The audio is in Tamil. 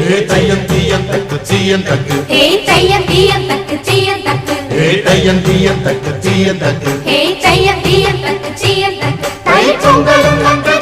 தையம் தீயம் தக்கு சீயம் தக்கு தையம் தீயம் தக்கு சீயம் தக்கு தையம் தீயம் தக்கு சீயம் தக்கு தையம் தீயம் தக்கு சீயம் தக்கு தை பொங்கலும்